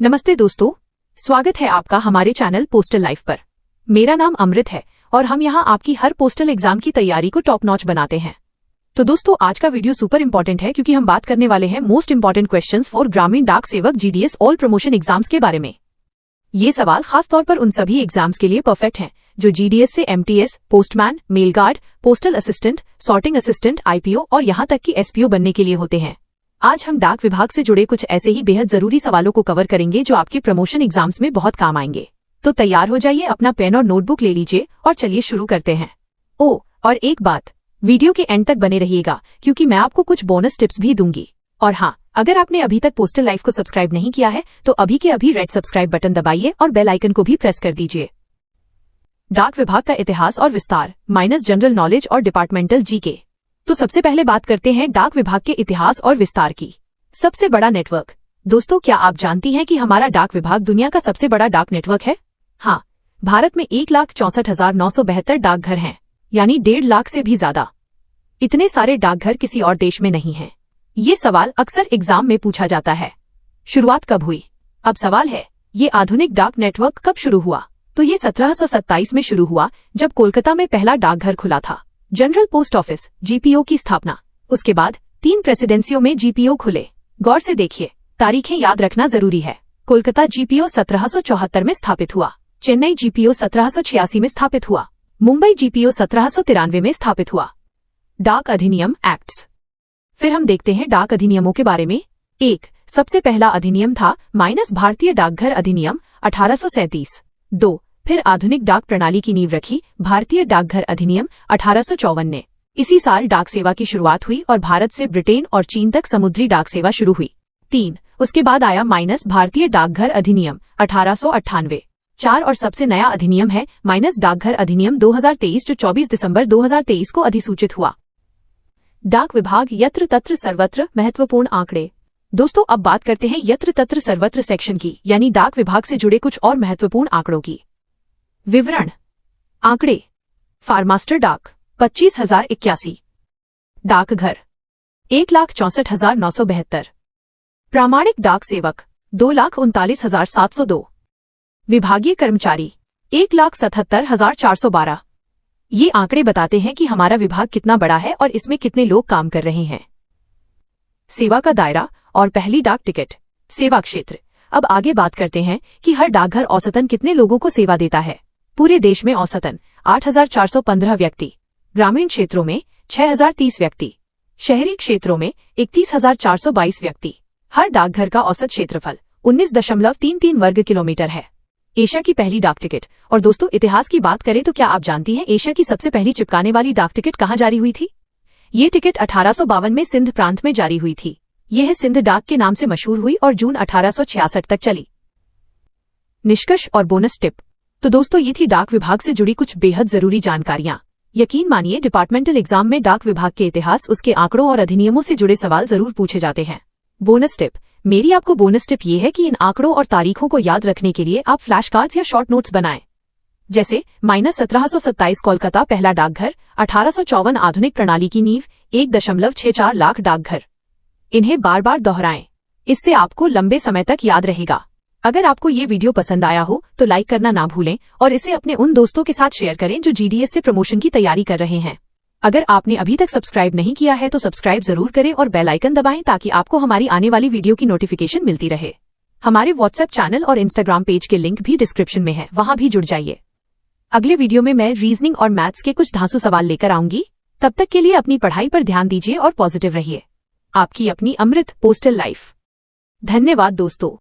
नमस्ते दोस्तों, स्वागत है आपका हमारे चैनल पोस्टल लाइफ पर। मेरा नाम अमृत है और हम यहाँ आपकी हर पोस्टल एग्जाम की तैयारी को टॉप नॉच बनाते हैं। तो दोस्तों, आज का वीडियो सुपर इंपॉर्टेंट है क्योंकि हम बात करने वाले हैं मोस्ट इंपॉर्टेंट क्वेश्चंस फॉर ग्रामीण डाक सेवक जीडीएस ऑल प्रमोशन एग्जाम्स के बारे में। ये सवाल खासतौर पर उन सभी एग्जाम्स के लिए परफेक्ट हैं जो जीडीएस से MTS, postman, mail guard, postal assistant, sorting assistant, IPO और यहाँ तक कि एसपीओ बनने के लिए होते हैं। आज हम डाक विभाग से जुड़े कुछ ऐसे ही बेहद जरूरी सवालों को कवर करेंगे जो आपके प्रमोशन एग्जाम्स में बहुत काम आएंगे। तो तैयार हो जाइए, अपना पेन और नोटबुक ले लीजिए और चलिए शुरू करते हैं। और एक बात, वीडियो के एंड तक बने रहिएगा क्योंकि मैं आपको कुछ बोनस टिप्स भी दूंगी। और हाँ, अगर आपने अभी तक पोस्टल लाइफ को सब्सक्राइब नहीं किया है तो अभी के अभी रेड सब्सक्राइब बटन दबाइए और बेल आइकन को भी प्रेस कर दीजिए। डाक विभाग का इतिहास और विस्तार माइनस जनरल नॉलेज और डिपार्टमेंटल जीके। तो सबसे पहले बात करते हैं डाक विभाग के इतिहास और विस्तार की। सबसे बड़ा नेटवर्क। दोस्तों, क्या आप जानती हैं कि हमारा डाक विभाग दुनिया का सबसे बड़ा डाक नेटवर्क है? हाँ, भारत में 1,64,972 डाकघर हैं, यानी 1.5 लाख से भी ज्यादा। इतने सारे डाकघर किसी और देश में नहीं हैं। ये सवाल अक्सर एग्जाम में पूछा जाता है। शुरुआत कब हुई? अब सवाल है, ये आधुनिक डाक नेटवर्क कब शुरू हुआ? तो ये 1727 में शुरू हुआ जब कोलकाता में पहला डाकघर खुला था। जनरल पोस्ट ऑफिस जीपीओ की स्थापना। उसके बाद 3 प्रेसिडेंसियों में जीपीओ खुले। गौर से देखिए, तारीखें याद रखना जरूरी है। कोलकाता जीपीओ 1774 में स्थापित हुआ। चेन्नई जीपीओ 1786 में स्थापित हुआ। मुंबई जीपीओ 1793 में स्थापित हुआ। डाक अधिनियम एक्ट्स। फिर हम देखते हैं डाक अधिनियमों के बारे में। 1. सबसे पहला अधिनियम था माइनस भारतीय डाकघर अधिनियम 1837। 2. फिर आधुनिक डाक प्रणाली की नींव रखी भारतीय डाकघर अधिनियम 1854 ने। इसी साल डाक सेवा की शुरुआत हुई और भारत से ब्रिटेन और चीन तक समुद्री डाक सेवा शुरू हुई। 3. उसके बाद आया माइनस भारतीय डाकघर अधिनियम 1898। 4. और सबसे नया अधिनियम है माइनस डाकघर अधिनियम 2023 जो 24 दिसंबर 2023 को अधिसूचित हुआ। डाक विभाग यत्र तत्र सर्वत्र महत्वपूर्ण आंकड़े। दोस्तों, अब बात करते हैं यत्र तत्र सर्वत्र सेक्शन की, यानी डाक विभाग से जुड़े कुछ और महत्वपूर्ण आंकड़ों की। विवरण। आंकड़े। फार्मास्टर डाक 25,081। डाकघर 1,64,972। प्रामाणिक डाक सेवक 2,39,702। विभागीय कर्मचारी 1,77,412। ये आंकड़े बताते हैं कि हमारा विभाग कितना बड़ा है और इसमें कितने लोग काम कर रहे हैं। सेवा का दायरा और पहली डाक टिकट। सेवा क्षेत्र। अब आगे बात करते हैं कि हर डाकघर औसतन कितने लोगों को सेवा देता है। पूरे देश में औसतन 8,415 व्यक्ति, ग्रामीण क्षेत्रों में 6,030 व्यक्ति, शहरी क्षेत्रों में 31,422 व्यक्ति। हर डाकघर का औसत क्षेत्रफल 19.33 वर्ग किलोमीटर है। एशिया की पहली डाक टिकट। और दोस्तों, इतिहास की बात करें तो क्या आप जानती हैं एशिया की सबसे पहली चिपकाने वाली डाक टिकट कहाँ जारी हुई थी? ये टिकट 1852 में सिंध प्रांत में जारी हुई थी। यह सिंध डाक के नाम से मशहूर हुई और जून 1866 तक चली। निष्कर्ष और बोनस टिप। तो दोस्तों, ये थी डाक विभाग से जुड़ी कुछ बेहद जरूरी जानकारियां। यकीन मानिए, डिपार्टमेंटल एग्जाम में डाक विभाग के इतिहास, उसके आंकड़ों और अधिनियमों से जुड़े सवाल जरूर पूछे जाते हैं। Bonus tip. मेरी आपको बोनस टिप ये है कि इन आंकड़ों और तारीखों को याद रखने के लिए आप फ्लैश कार्ड्स या शॉर्ट नोट्स बनाएं। जैसे माइनस 1727 कोलकाता पहला डाकघर, 1854 आधुनिक प्रणाली की नींव, 1.64 लाख डाकघर। इन्हें बार बार दोहराएं, इससे आपको लंबे समय तक याद रहेगा। अगर आपको ये वीडियो पसंद आया हो तो लाइक करना ना भूलें और इसे अपने उन दोस्तों के साथ शेयर करें जो जीडीएस से प्रमोशन की तैयारी कर रहे हैं। अगर आपने अभी तक सब्सक्राइब नहीं किया है तो सब्सक्राइब जरूर करें और बेल आइकन दबाएं ताकि आपको हमारी आने वाली वीडियो की नोटिफिकेशन मिलती रहे। हमारे व्हाट्सएप चैनल और इंस्टाग्राम पेज के लिंक भी डिस्क्रिप्शन में है, वहां भी जुड़ जाइए। अगले वीडियो में मैं रीजनिंग और मैथ्स के कुछ धांसू सवाल लेकर आऊंगी। तब तक के लिए अपनी पढ़ाई पर ध्यान दीजिए और पॉजिटिव रहिए। आपकी अपनी अमृत पोस्टल लाइफ। धन्यवाद दोस्तों।